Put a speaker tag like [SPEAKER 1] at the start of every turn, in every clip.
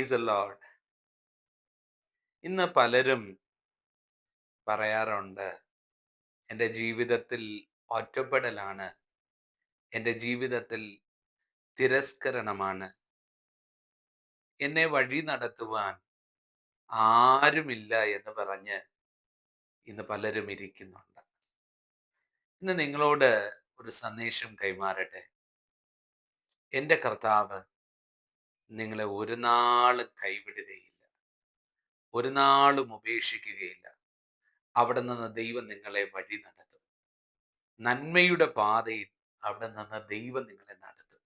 [SPEAKER 1] Praise the Lord. ഇന്ന് പലരും പറയാറുണ്ട്, എൻ്റെ ജീവിതത്തിൽ ഒറ്റപ്പെടലാണ്, എൻ്റെ ജീവിതത്തിൽ തിരസ്കരണമാണ്, എന്നെ വഴി നടത്തുവാൻ ആരുമില്ല എന്ന് പറഞ്ഞ് ഇന്ന് പലരും ഇരിക്കുന്നുണ്ട്. ഇന്ന് നിങ്ങളോട് ഒരു സന്ദേശം കൈമാറട്ടെ. എൻ്റെ കർത്താവ് നിങ്ങളെ ഒരു നാളും കൈവിടുകയില്ല, ഒരു നാളും ഉപേക്ഷിക്കുകയില്ല. അവിടെ നിന്ന് ദൈവം നിങ്ങളെ വഴി നടത്തും. നന്മയുടെ പാതയിൽ അവിടെ നിന്ന് ദൈവം നിങ്ങളെ നടത്തും.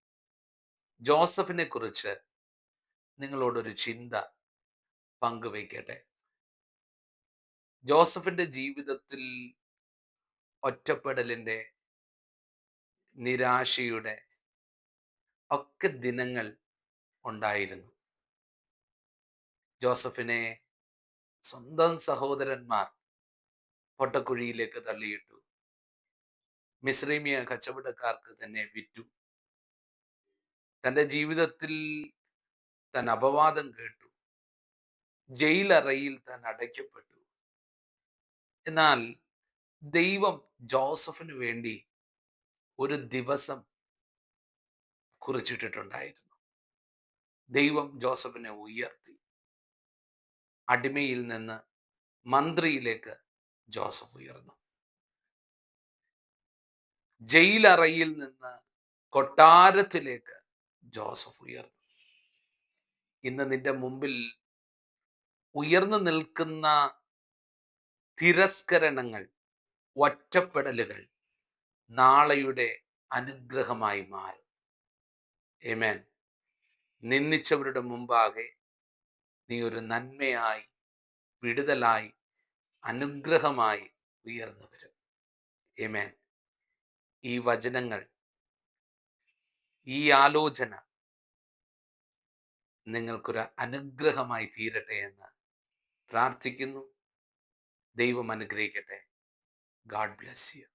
[SPEAKER 1] ജോസഫിനെ കുറിച്ച് നിങ്ങളോടൊരു ചിന്ത പങ്കുവയ്ക്കട്ടെ. ജോസഫിന്റെ ജീവിതത്തിൽ ഒറ്റപ്പെടലിന്റെ, നിരാശയുടെ ഒക്കെ ദിനങ്ങൾ ഉണ്ടായിരുന്നു. ജോസഫിനെ സ്വന്തം സഹോദരന്മാർ പൊട്ടക്കുഴിയിലേക്ക് തള്ളിയിട്ടു. മിസ്രൈമിയ കച്ചവടക്കാർക്ക് തന്നെ വിറ്റു. തൻ്റെ ജീവിതത്തിൽ താൻ അപവാദം കേട്ടു. ജയിലറയിൽ താൻ അടയ്ക്കപ്പെട്ടു. എന്നാൽ ദൈവം ജോസഫിന് വേണ്ടി ഒരു ദിവസം കുറിച്ചിട്ടിട്ടുണ്ടായിരുന്നു. ദൈവം ജോസഫിനെ ഉയർത്തി. അടിമയിൽ നിന്ന് മന്ത്രിയിലേക്ക് ജോസഫ് ഉയർന്നു. ജയിലറയിൽ നിന്ന് കൊട്ടാരത്തിലേക്ക് ജോസഫ് ഉയർന്നു. ഇന്ന് നിന്റെ മുമ്പിൽ ഉയർന്നു നിൽക്കുന്ന തിരസ്കരണങ്ങൾ, ഒറ്റപ്പെടലുകൾ നാളെയുടെ അനുഗ്രഹമായി മാറും. ആമേൻ. നിന്ദിച്ചവരുടെ മുമ്പാകെ നീ ഒരു നന്മയായി, വിടുതലായി, അനുഗ്രഹമായി ഉയർന്നു വരും. ആമേൻ. ഈ വചനങ്ങൾ, ഈ ആലോചന നിങ്ങൾക്കൊരു അനുഗ്രഹമായി തീരട്ടെ എന്ന് പ്രാർത്ഥിക്കുന്നു. ദൈവം അനുഗ്രഹിക്കട്ടെ. God bless you.